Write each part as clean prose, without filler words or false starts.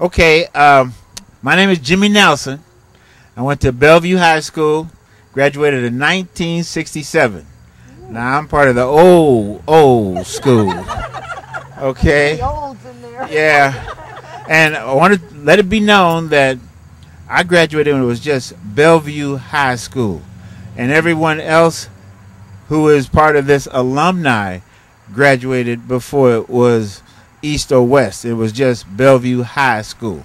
Okay, my name is Jimmy Nelson. I went to Bellevue High School, graduated in 1967. Now I'm part of the old school. Okay. The olds in there. Yeah. And I want to let it be known that I graduated when it was just Bellevue High School. And everyone else who is part of this alumni graduated before it was East or West. It was just Bellevue High School.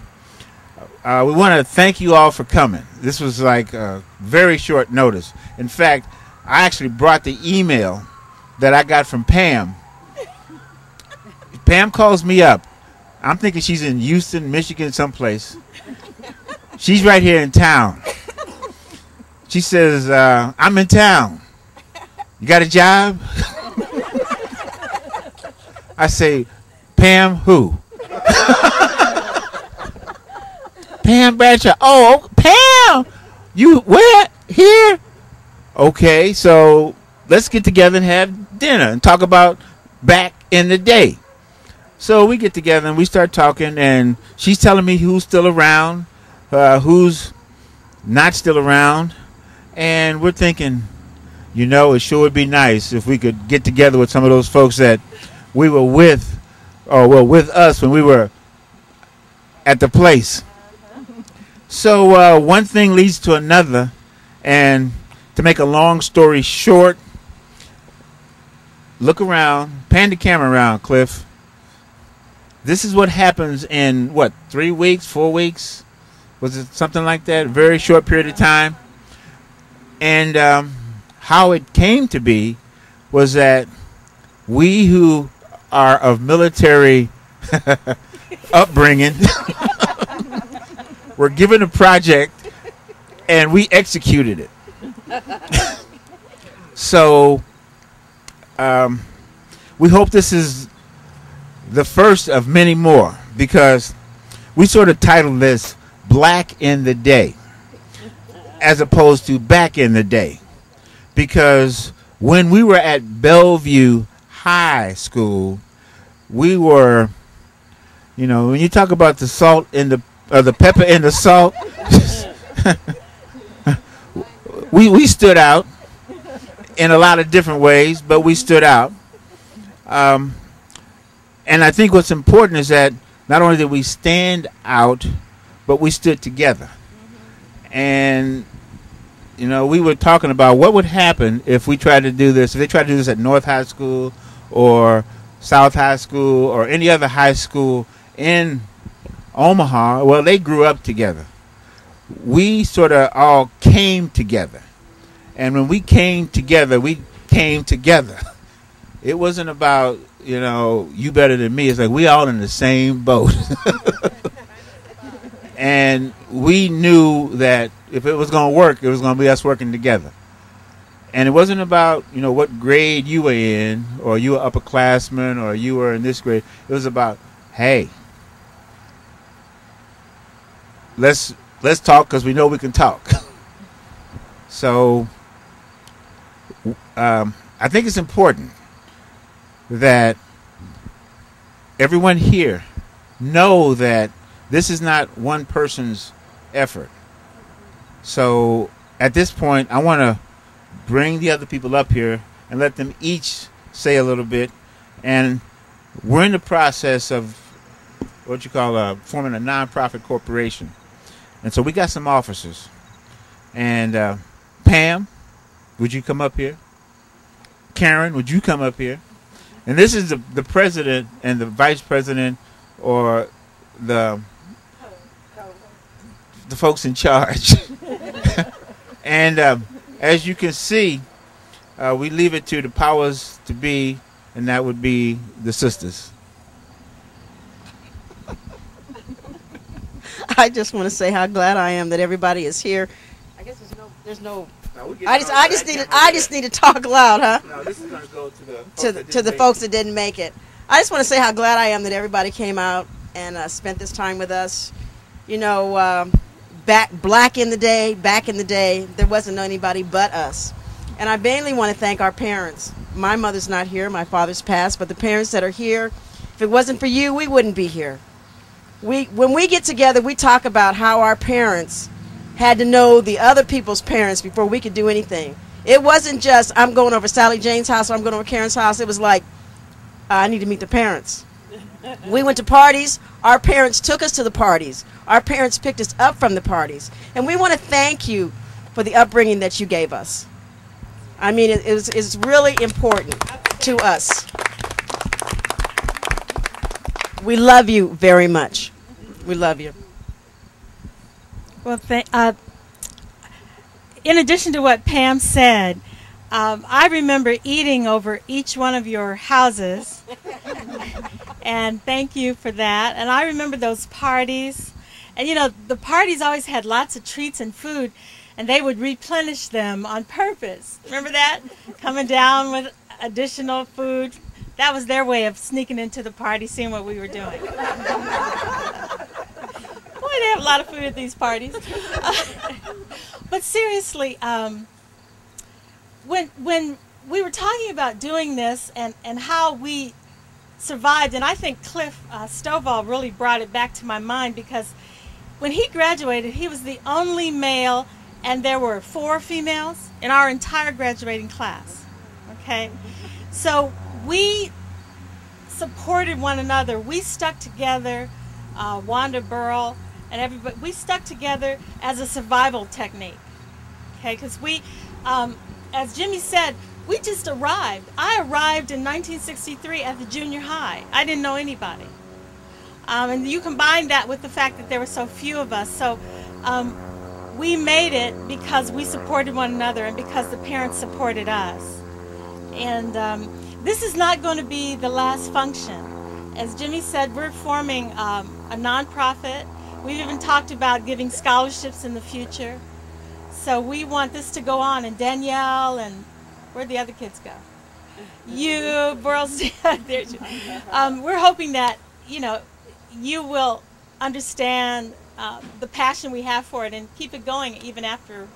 We want to thank you all for coming. This was like a very short notice. In fact, I actually brought the email that I got from Pam. Pam calls me up. I'm thinking she's in Houston, Michigan, someplace. She's right here in town. She says, I'm in town. You got a job? I say, Pam who? Pam Bradshaw. Oh, Pam! You where? Here? Okay, so let's get together and have dinner and talk about back in the day. So we get together and we start talking, and she's telling me who's still around, who's not still around, and we're thinking, you know, it sure would be nice if we could get together with some of those folks that we were with, or were with us when we were at the place. So one thing leads to another, and to make a long story short, look around, pan the camera around, Cliff. This is what happens in, 3 weeks, 4 weeks? Was it something like that? Very short period of time. And how it came to be was that we who are of military upbringing were given a project and we executed it. So we hope this is the first of many more, because we sort of titled this Black in the Day as opposed to Back in the Day, because when we were at Bellevue High School, we were, you know, when you talk about the salt in the pepper in the salt, we stood out in a lot of different ways, but we stood out. And I think what's important is that not only did we stand out, but we stood together. And, you know, we were talking about what would happen if we tried to do this, if they tried to do this at North High School or South High School or any other high school in Omaha. Well, they grew up together. We sort of all came together. And when we came together, we came together. It wasn't about, you know, you better than me. It's like we all in the same boat. And we knew that if it was going to work, it was going to be us working together. And it wasn't about, you know, what grade you were in, or you were upperclassmen, or you were in this grade. It was about, hey, let's talk, because we know we can talk. So I think it's important that everyone here know that this is not one person's effort. So at this point, I want to bring the other people up here and let them each say a little bit. And we're in the process of what you call forming a nonprofit corporation. And so we got some officers. And Pam, would you come up here? Karen, would you come up here? And this is the president and the vice president, or the folks in charge. And as you can see, we leave it to the powers to be, and that would be the sisters. I just want to say how glad I am that everybody is here. I guess there's no. I just need to talk loud, huh? No, this is gonna go to the folks that didn't make it. I just want to say how glad I am that everybody came out and spent this time with us. You know, back in the day, there wasn't anybody but us. And I mainly want to thank our parents. My mother's not here, my father's passed, but the parents that are here, if it wasn't for you, we wouldn't be here. when we get together, we talk about how our parents had to know the other people's parents before we could do anything. It wasn't just, I'm going over Sally Jane's house or I'm going over Karen's house. It was like, I need to meet the parents. We went to parties. Our parents took us to the parties. Our parents picked us up from the parties. And we want to thank you for the upbringing that you gave us. I mean, it's really important to us. We love you very much. We love you. Well, in addition to what Pam said, I remember eating over each one of your houses, and thank you for that. And I remember those parties, and you know, the parties always had lots of treats and food, and they would replenish them on purpose. Remember that? Coming down with additional food. That was their way of sneaking into the party, seeing what we were doing. Boy, they have a lot of food at these parties. But seriously, when we were talking about doing this and how we survived, and I think Cliff Stovall really brought it back to my mind, because when he graduated, he was the only male, and there were 4 females in our entire graduating class. Okay? So we supported one another. We stuck together, Wanda Burrell and everybody. We stuck together as a survival technique. Okay, because we, as Jimmy said, we just arrived. I arrived in 1963 at the junior high. I didn't know anybody. And you combine that with the fact that there were so few of us. So we made it because we supported one another and because the parents supported us. And this is not going to be the last function. As Jimmy said, we're forming a nonprofit. We've even talked about giving scholarships in the future. So we want this to go on. And Danielle, and where'd the other kids go? You, Burlstein, there's you. We're hoping that, you know, you will understand the passion we have for it and keep it going even after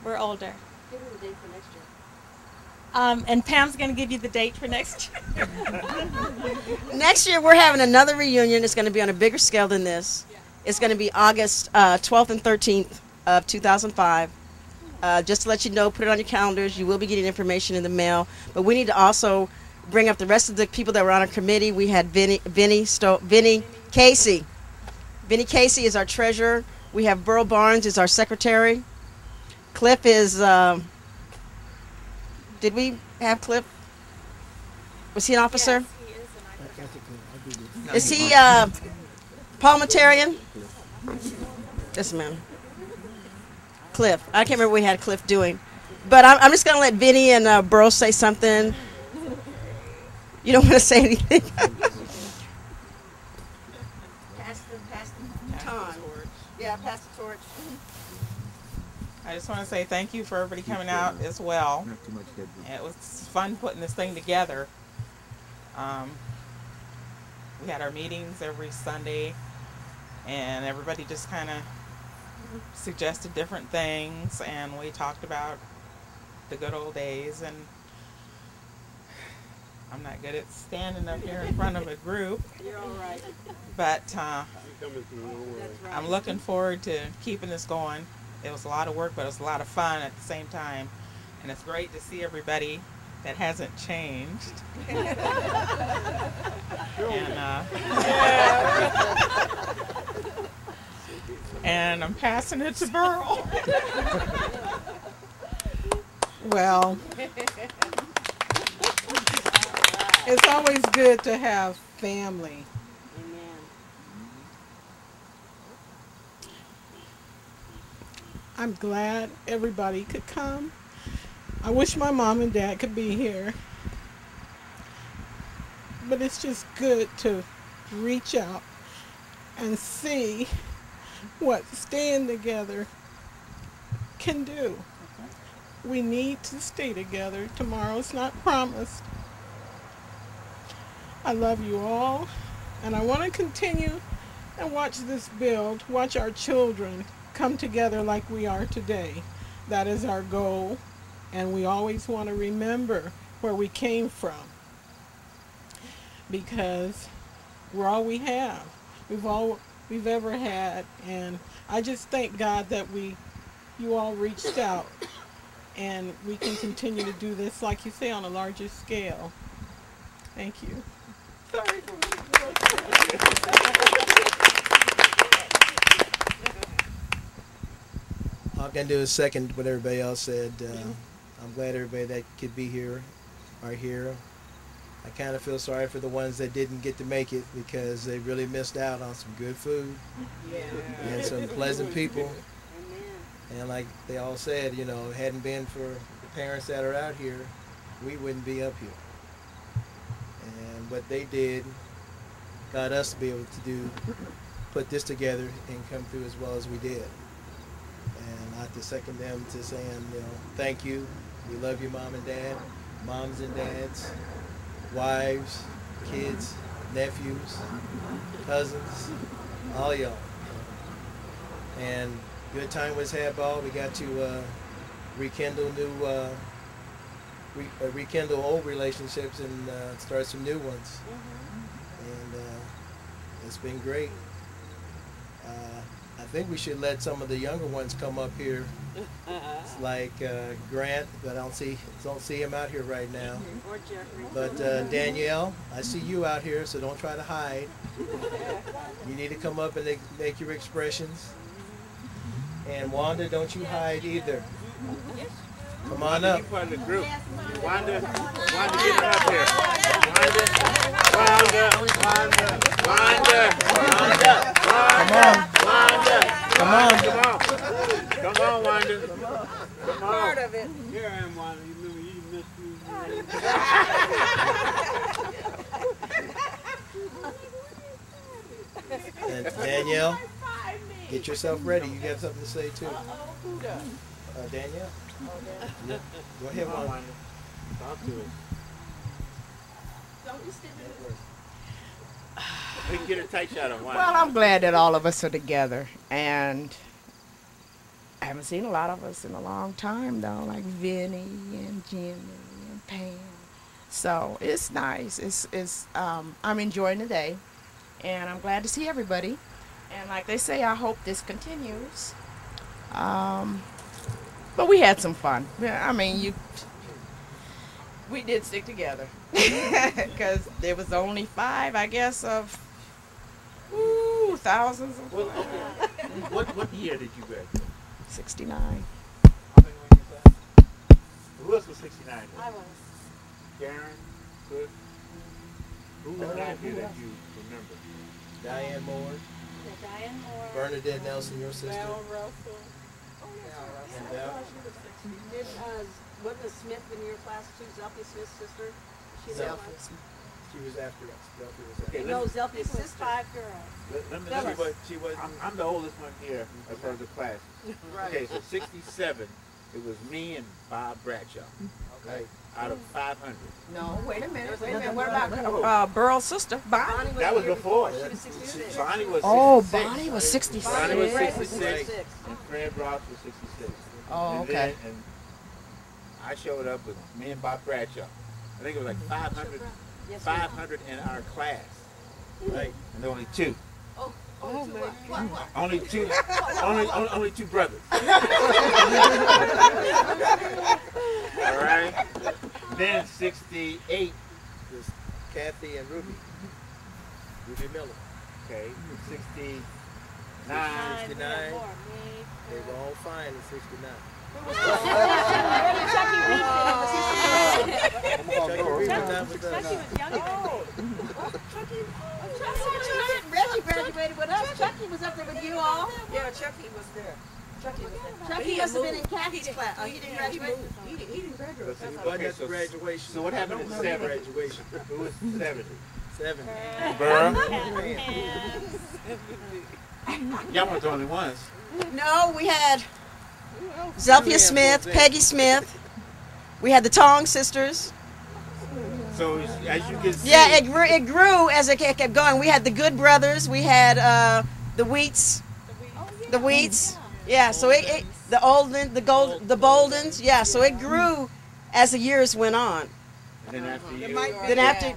we're older. Give me the date for next year. And Pam's going to give you the date for next year. Next year, we're having another reunion. It's going to be on a bigger scale than this. It's going to be August 12th and 13th of 2005. Just to let you know, put it on your calendars. You will be getting information in the mail. But we need to also bring up the rest of the people that were on our committee. We had Vinny Casey. Vinny Casey is our treasurer. We have Burl Barnes is our secretary. Cliff is... did we have Cliff? Was he an officer? Yes, he is. Is he parliamentarian? Yes, ma'am. Cliff. I can't remember what we had Cliff doing. But I'm just going to let Vinny and Burl say something. You don't want to say anything? Pass the baton. Yeah, pass the torch. I just want to say thank you for everybody coming out as well. It was fun putting this thing together. We had our meetings every Sunday, and everybody just kind of suggested different things, and we talked about the good old days. And I'm not good at standing up here in front of a group. You're all right. But I'm looking forward to keeping this going. It was a lot of work, but it was a lot of fun at the same time. And it's great to see everybody that hasn't changed. And I'm passing it to Burl. Well, it's always good to have family. I'm glad everybody could come. I wish my mom and dad could be here. But it's just good to reach out and see what staying together can do. We need to stay together. Tomorrow's not promised. I love you all, and I want to continue and watch this build, watch our children come together like we are today. That is our goal, and we always want to remember where we came from, because we're all we have. We've all we've ever had, and I just thank God that you all reached out, and we can continue to do this, like you say, on a larger scale. Thank you. All I can do is second what everybody else said. I'm glad everybody that could be here are here. I kind of feel sorry for the ones that didn't get to make it because they really missed out on some good food and some pleasant people. And like they all said, you know, if it hadn't been for the parents that are out here, we wouldn't be up here. And what they did got us to be able to put this together and come through as well as we did. And I have to second them to saying, you know, thank you. We love you, Mom and Dad, moms and dads, wives, kids, nephews, cousins, all y'all. And good time was had, ball. We got to rekindle old relationships and start some new ones. And it's been great. I think we should let some of the younger ones come up here. It's like Grant, but I don't see him out here right now. Or Jeffrey. But Danielle, I see you out here, so don't try to hide. You need to come up and make your expressions. And Wanda, don't you hide either. Come on up. You part of the group. Wanda, get up here. Wanda. Come on, Wanda. Come on. Part of it. Here I am, Wanda. You remember you missed me. And Danielle, get yourself ready. You got something to say too. Danielle? Yeah. Go ahead, Wanda. Talk to us. Don't you stand there. We can get a tight shot on Wanda. Well, I'm glad that all of us are together, and I haven't seen a lot of us in a long time, though, like Vinny and Jimmy and Pam. So it's nice. I'm enjoying the day, and I'm glad to see everybody. And like they say, I hope this continues. But we had some fun. I mean, we did stick together because there was only 5, I guess, of thousands of Well, okay. What year did you graduate? 69. Who else was 69? I was. Karen, Cliff. Who was not here that you remember? Diane Moore, Diane Moore. Bernadette Nelson, your sister. Val Russell. And Val. Did, wasn't Smith in your class too? Zelfie Smith's sister? She No. She was after us. Zelfie was after Okay, us. No, Zelfie's sister. 5 girls. Let me She was. I'm the oldest one here as far as the class. Okay, so 67, it was me and Bob Bradshaw. Okay, out of 500. No, wait a minute. What about Burl's sister, Bonnie? Bonnie was That the was year before. She was 66. Bonnie was 66. Oh, Bonnie was 66. Bonnie was Fred 66, and Fred Ross was 66. Oh, And okay. then- and I showed up with me and Bob Bradshaw. I think it was like 500, Yes, 500 in our class. Right? And there were only 2. Oh, man. Only 2. Only 2 brothers. All right. Then 68. Was Kathy and Ruby. Ruby Miller. Okay. 69. 69. They were all fine in 69. Chucky Reed was not with us. Reggie graduated with us. Chucky was up there with you all. Yeah, Chucky was there. Chucky must have been in Kathy's class. Oh, he didn't graduate? He didn't graduate. It wasn't at the graduation. So what happened in No, 70? graduation. Who was 70? 7. Burr? Y'all weren't the only ones. No, we had Zelfia Smith, Peggy Smith. We had the Tong sisters. So as you can see, Yeah, it grew as it kept going. We had the Good Brothers. We had the Wheats. The Wheats. Yeah, so the Boldens. Yeah, so it grew as the years went on. And then after you,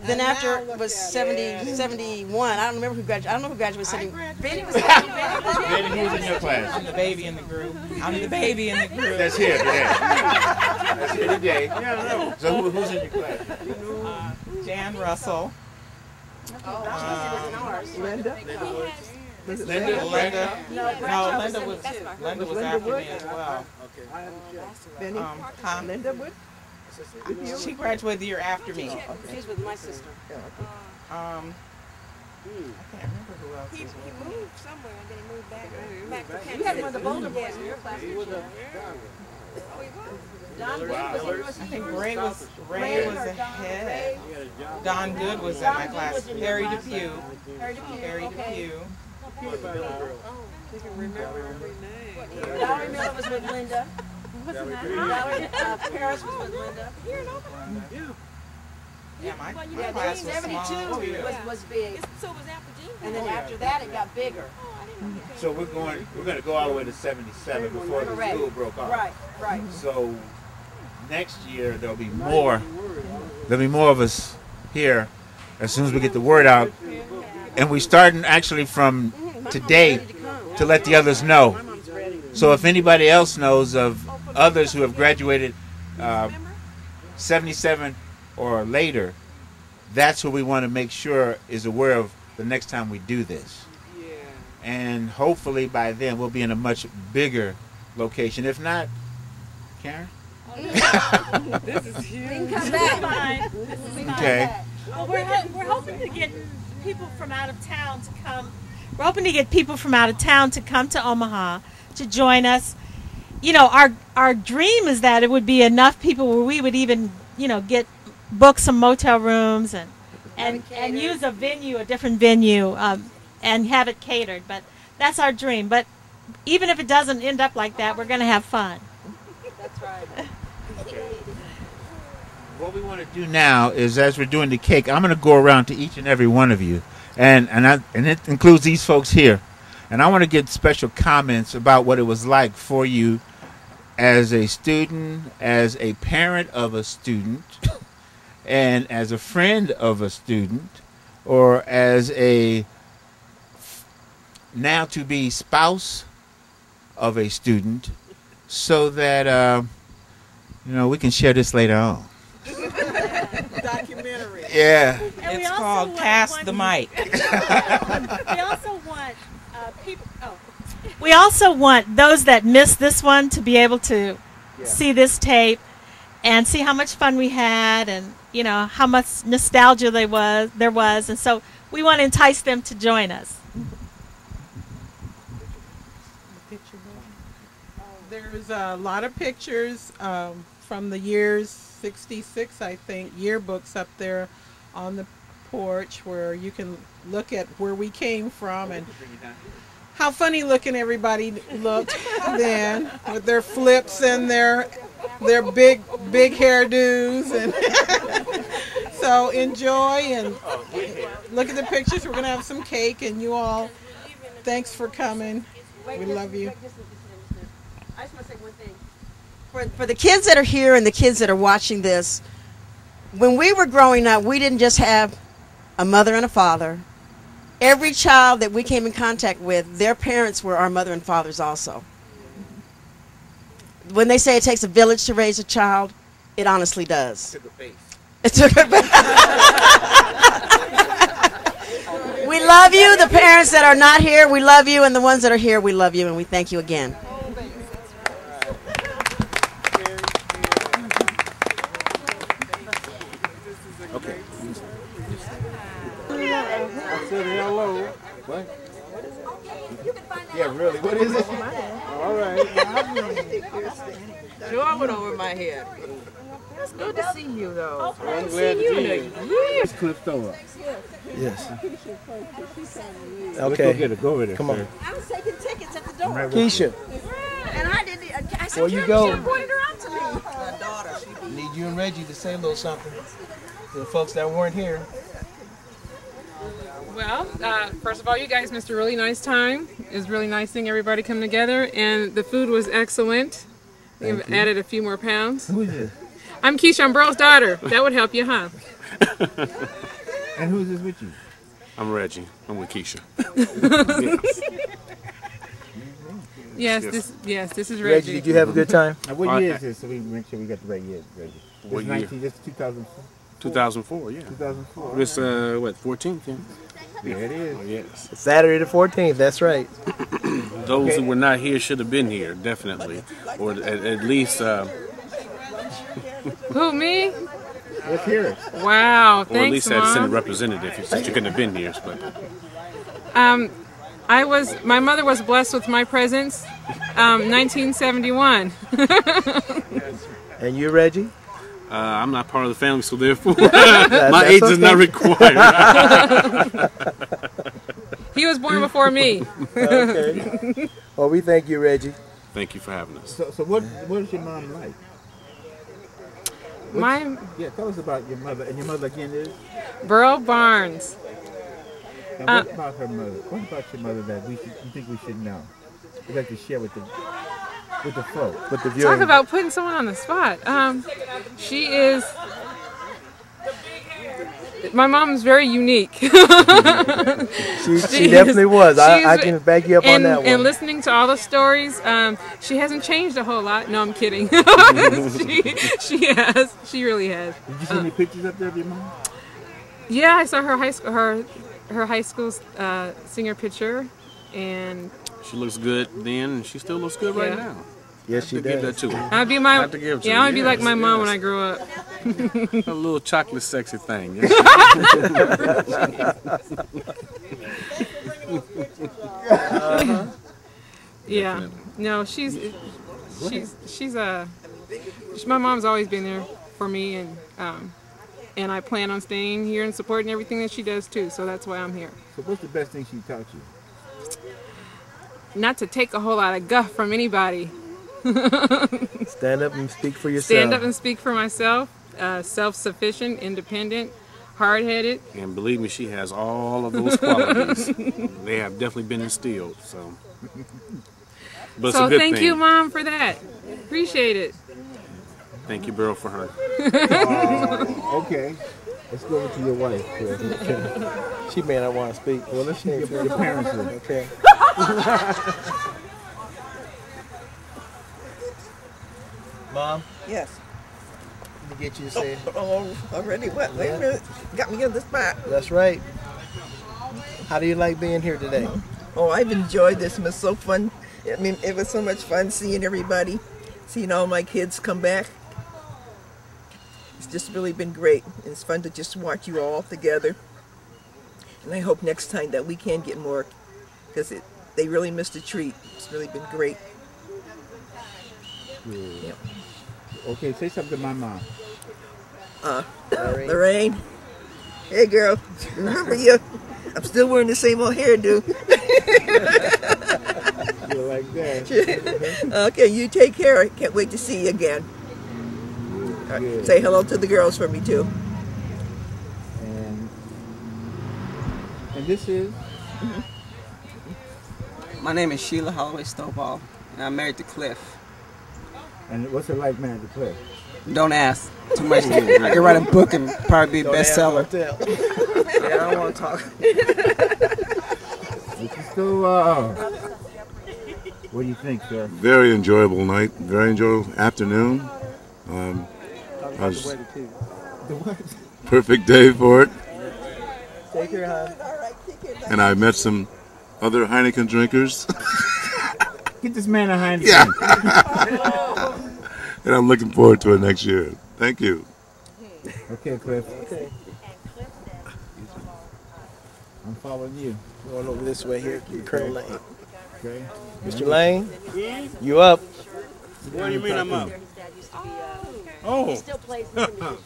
Then after was 70, 71. I don't remember who graduated. I don't know who graduated. Benny was Benny, who was in your class? I'm the baby in the group. I'm the baby in the group. That's here today. That's here today. Yeah, so who's in your class? Jan Russell. Linda? Linda. No, Linda was after me as well. Benny? Linda Wood? She graduated the year after me. She's with my sister. I can't remember who else. He moved somewhere and then he moved back to Kansas. You had one of the Boulder boys in your class, didn't you? Oh, he was? Don Good was in yours. I think Ray was ahead. Don Good was in my class. Harry Depew. You can remember every name. Valerie Miller was with Linda. Valerie Paris was with Linda. Yeah, my Yeah, class was 72 small too. was big. So it was after Gene? And then after that, it got bigger. So we're going to go all the way to 77 before the Correct. school broke off. Right. So next year there'll be more. There'll be more of us here as soon as we get the word out, and we're starting actually from today to let the others know. So if anybody else knows of others who have graduated 77 or later, that's who we want to make sure is aware of the next time we do this. And hopefully by then we'll be in a much bigger location. If not, Karen? This is huge. We can come back. Fine. Okay. Well, we're hoping to get people from out of town to come. We're hoping to get people from out of town to come to Omaha to join us. You know, our dream is that it would be enough people where we would even, book some motel rooms and use a venue, a different venue, and have it catered. But that's our dream. But even if it doesn't end up like that, we're going to have fun. That's right. Okay. What we want to do now is, as we're doing the cake, I'm going to go around to each and every one of you, and it includes these folks here, and I want to get special comments about what it was like for you as a student, as a parent of a student, and as a friend of a student, or as a now to be spouse of a student, so that we can share this later on. Documentary. Yeah. And It's called Pass the Mic. We also want people. We also want those that missed this one to be able to see this tape and see how much fun we had, and how much nostalgia there was, and so we want to entice them to join us. There's a lot of pictures from the years 66, I think, yearbooks up there on the porch where you can look at where we came from and how funny looking everybody looked then with their flips and their big hairdos, and so enjoy and look at the pictures. We're gonna have some cake, and you all, thanks for coming. We love you. I just want to say one thing. For the kids that are here and the kids that are watching this, when we were growing up, we didn't just have a mother and a father. Every child that we came in contact with, their parents were our mother and fathers also. When they say it takes a village to raise a child, it honestly does. It took a base. We love you, the parents that are not here, we love you, and the ones that are here, we love you, and we thank you again. Hello. What? Yeah, really. What is it? All right. Joy went over my head. It's good to see you, though. I'm glad to be here. It's Cliff Thorpe. Yes. Let's Okay. go get it. Go over there. Come on. sir. I was taking tickets at the door. Right with Keisha, And I didn't. I said, before you Karen, go, she pointed her out to me. I need you and Reggie to say a little something to the folks that weren't here. Well, first of all, you guys missed a really nice time. It was really nice seeing everybody come together, and the food was excellent. We've added a few more pounds. Who is this? I'm Keisha. I'm Burl's daughter. That would help you, huh? And who's this with you? I'm Reggie. I'm with Keisha. Yes, this is Reggie. Reggie, did you have a good time? Now, what year is this? So we make sure we got the right year, Reggie. What year? This 2004. 2004, yeah. 2004. This, what, 14th, yeah? Yeah, it is. Oh, yes. Saturday the 14th, that's right. Those who were not here should have been here, definitely. Or at least... Who, me? Let's hear it. Wow, thanks, or at least had sent a Mom. representative, since you couldn't have been here. But My mother was blessed with my presence, 1971. And you, Reggie? I'm not part of the family, so therefore my age is not required. He was born before me. Okay. Well, we thank you, Reggie. Thank you for having us. So what is your mom like? Yeah, tell us about your mother. And your mother again is? Burl Barnes. And what about her mother? What about your mother that you think we should know? We'd like to share with the folks. With the viewers. Talk about putting someone on the spot. She is... My mom's very unique. She definitely was. I can back you up on that one. And listening to all the stories, she hasn't changed a whole lot. No, I'm kidding. she has. She really has. Did you see any pictures up there of your mom? Yeah, I saw her high school singer picture, and she looks good then, and she still looks good right now. Yes, she does. Give that to her. I'd be my I want to be like my mom when I grow up. A little chocolate sexy thing. Yeah. Yeah. No, my mom's always been there for me, and I plan on staying here and supporting everything that she does too. So that's why I'm here. So what's the best thing she taught you? Not to take a whole lot of guff from anybody. Stand up and speak for yourself. Stand up and speak for myself. Self-sufficient, independent, hard-headed. And believe me, she has all of those qualities. They have definitely been instilled. So, but it's a good thank thing. you, Mom, for that. Appreciate it. Thank you, Burl, for her. Okay. Let's go over to your wife. She may not want to speak. Well, let's see your parents. Okay. Mom? Yes. Let me get you to say it. Oh, already what? Wait a minute. Got me on the spot. That's right. How do you like being here today? Oh, I've enjoyed this. It was so fun. I mean, it was so much fun seeing everybody, seeing all my kids come back. It's just really been great. It's fun to just watch you all together. And I hope next time that we can get more, because they really missed a treat. It's really been great. Yeah. Okay, say something to my mom. Lorraine. Hey, girl. Remember you? I'm still wearing the same old hairdo. You like that? Okay, you take care. I can't wait to see you again. Say hello to the girls for me, too. And this is? My name is Sheila Holloway Stovall, and I'm married to Cliff. And what's it like, man, to play? Don't ask too much. I could write a book and probably be a bestseller. Yeah, I don't want to talk. What do you think, sir? Very enjoyable night. Very enjoyable afternoon. Perfect day for it. Take care, hon. And I met some other Heineken drinkers. Get this man a Heineken. Yeah. And I'm looking forward to it next year. Thank you. Okay, Cliff. Okay. I'm following you. Going over this way here, Colonel Lane. Okay. Mr. Lane, you up? What do you mean I'm up? Oh.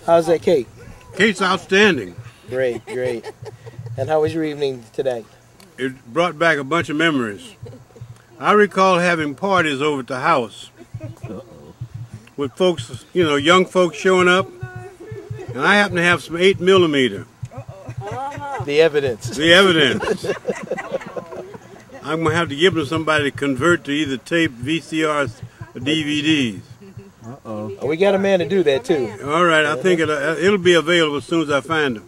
How's that cake? Cake's outstanding. Great, great. And how was your evening today? It brought back a bunch of memories. I recall having parties over at the house with folks, you know, young folks showing up, and I happen to have some 8mm. The evidence. The evidence. I'm going to have to give them to somebody to convert to either tape, VCRs, or DVDs. Oh, we got a man to do that too. All right, I think it'll be available as soon as I find him.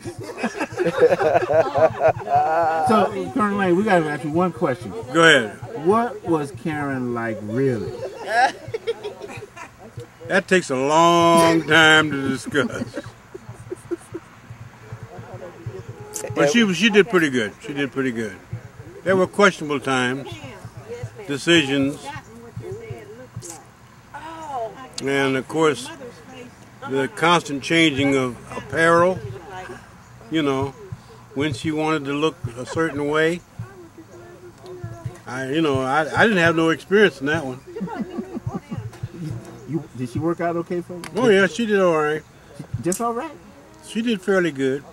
So, Colonel Lane, we got to ask you one question. Go ahead. What was Karen like, really? That takes a long time to discuss. But she did pretty good. She did pretty good. There were questionable times, decisions, and of course the constant changing of apparel. You know, when she wanted to look a certain way. I didn't have no experience in that one. Did she work out okay for you? Oh yeah, she did all right. Just all right? She did fairly good.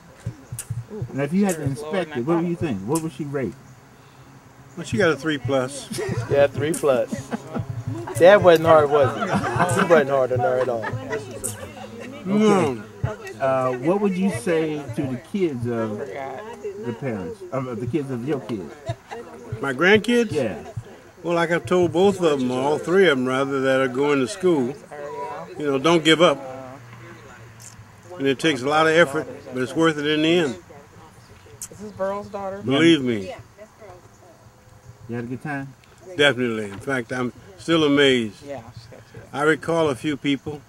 Now, if you had to inspect it, what do you think? What would she rate? Well, she got a 3+. Yeah, 3+. That wasn't hard, was it? He wasn't hard on her at all. No. What would you say to the kids of the parents, of the kids of your kids? My grandkids? Yeah. Well, like I've told both of them, all three of them rather, that are going to school, don't give up. And it takes a lot of effort, but it's worth it in the end. Is this Burl's daughter? Believe me. You had a good time? Definitely. In fact, I'm still amazed. Yeah, she's got two. I recall a few people,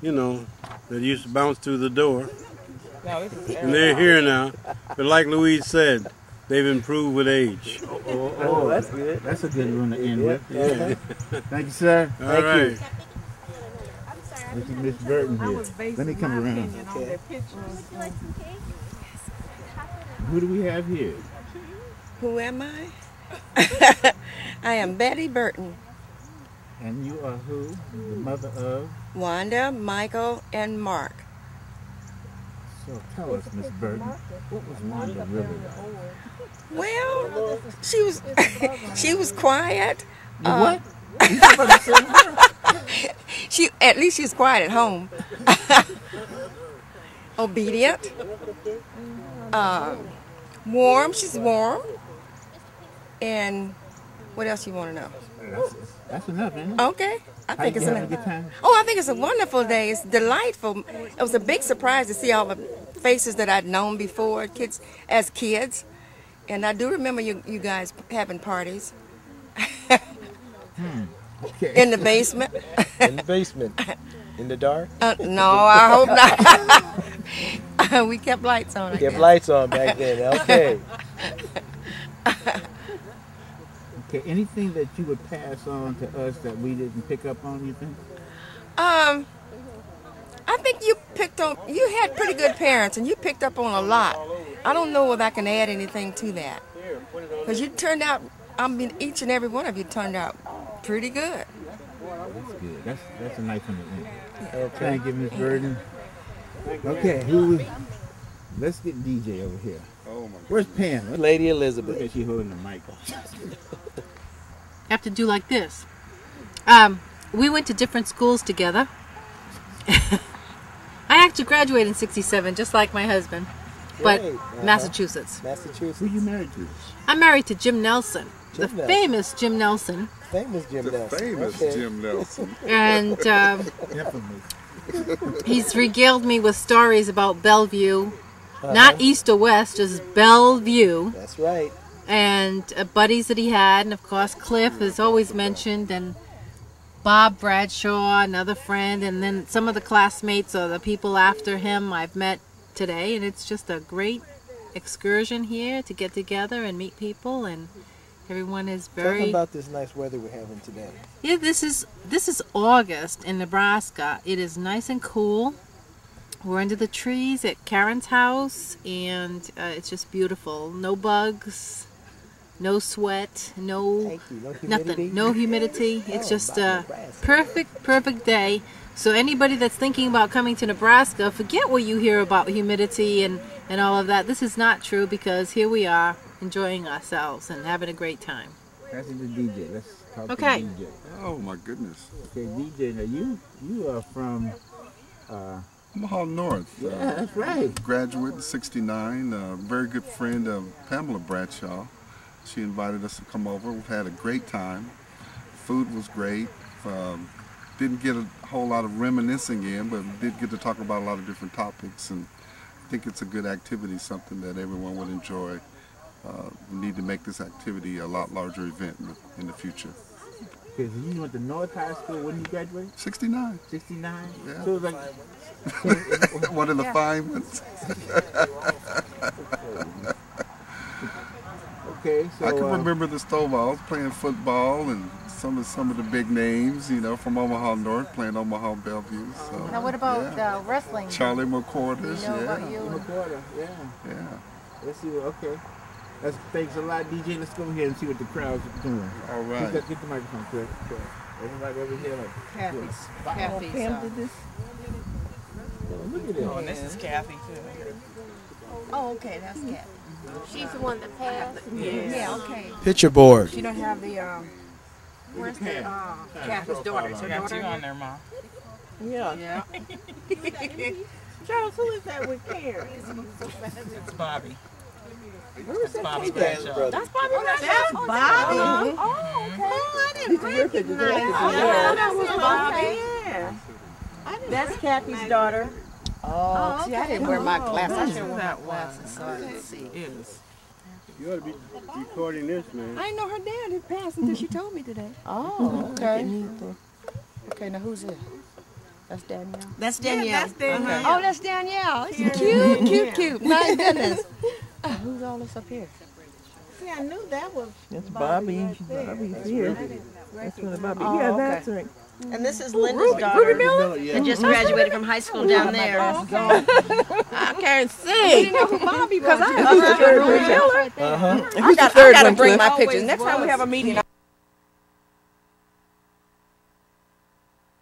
that used to bounce through the door. No, this is And they're here now. But like Louise said, they've improved with age. Oh, that's good. That's a good one to end with. Yeah. Thank you, sir. All right. This is Miss Burton here. Let me come around. Okay. Who do we have here? Who am I? I am Betty Burton. And you are who? The mother of? Wanda, Michael, and Mark. So tell us, Miss Burton, what was Wanda really like? Well, she was quiet. What? At least she's quiet at home. Obedient. Warm. She's warm. And what else you want to know? That's enough, isn't it? Okay. I think it's enough. A good time? Oh, I think it's a wonderful day. It's delightful. It was a big surprise to see all the faces that I'd known before, as kids. And I do remember you guys having parties. Okay. In the basement. In the basement. In the dark? No, I hope not. We kept lights on. Kept lights on back then. Okay. Okay. Anything that you would pass on to us that we didn't pick up on, you think? I think you had pretty good parents, and you picked up on a lot. I don't know if I can add anything to that. Because you turned out, each and every one of you turned out pretty good. That's good. That's a nice one to end. Okay. Thank you, Miss Burton. Okay, let's get DJ over here. Oh my Where's Pam? Lady Elizabeth. Look at she holding the mic. Have to do like this. We went to different schools together. I actually graduated in '67, just like my husband, but Massachusetts. Massachusetts. Who you married to? I'm married to Jim Nelson, the Nelson. famous Jim Nelson. Famous Jim Nelson. Famous Okay. Jim Nelson. And he's regaled me with stories about Bellevue, not east or west, just Bellevue. That's right. And buddies that he had, and of course Cliff is always mentioned, and Bob Bradshaw, another friend, and then some of the classmates or the people after him I've met today, and it's just a great excursion here to get together and meet people, and everyone is very... Talk about this nice weather we're having today. Yeah, this is August in Nebraska. It is nice and cool. We're under the trees at Karen's house, and it's just beautiful. No bugs, no sweat, no nothing, no humidity. It's just a perfect day. So anybody that's thinking about coming to Nebraska, forget what you hear about humidity and all of that. This is not true, because here we are enjoying ourselves and having a great time. That's the DJ. Let's talk Okay. to DJ. Oh my goodness. Okay, DJ. Now you are from Omaha North. Yeah, that's right. Graduate in '69. Very good friend of Pamela Bradshaw. She invited us to come over. We've had a great time. Food was great. didn't get a whole lot of reminiscing in, but did get to talk about a lot of different topics, and I think it's a good activity, something that everyone would enjoy. We need to make this activity a lot larger event in the future. Okay, so you went to North High School when you graduated? 69. 69? Yeah. So it was like... One of the fine ones. Okay, so... I can remember the Stovall's playing football and some of the big names, you know, from Omaha North, playing Omaha Bellevue. So, Now what about wrestling? Charlie McCorders, You know about you? McCorder, yeah. Yeah. Let's see, okay. Thanks a lot, DJ. Let's go over here and see what the crowd's doing. All right. Get the microphone, Chris. Everybody over here, like... Kathy's Pam did this. Look at this. Oh, and this is Kathy, too. Oh, okay, that's Kathy. She's the one that passed. Yes. Yeah, okay. Picture board. She don't have the, where's the, Kathy's daughter? Is her I got daughter? you on there, Mom. Yeah. Yeah. Charles, who is that with Karen? It's Bobby. Who's That's Bobby Bradshaw. That's Bobby Bradshaw. That's Bobby. Oh, okay. Oh, I didn't recognize that. Yeah, that was Bobby. Yeah. That's Kathy's daughter. Oh, see, I didn't wear my glasses. I should wear my That glasses was. so I could see. Is. You ought to be recording this, man. I didn't know her dad had passed until she told me today. Oh, okay. Okay, now who's it? That's Danielle. That's Danielle. Yeah, that's Danielle. Uh-huh. Oh, that's Danielle. It's cute. My goodness. Who's all this up here? See, I knew that was That's Bobby. Bobby's here. That's one of Bobby. Yeah, that's right. And this is Linda's daughter that just graduated from high school down there. I can't see. didn't know who Bobby was. I I gotta bring my pictures. Next time we have a meeting.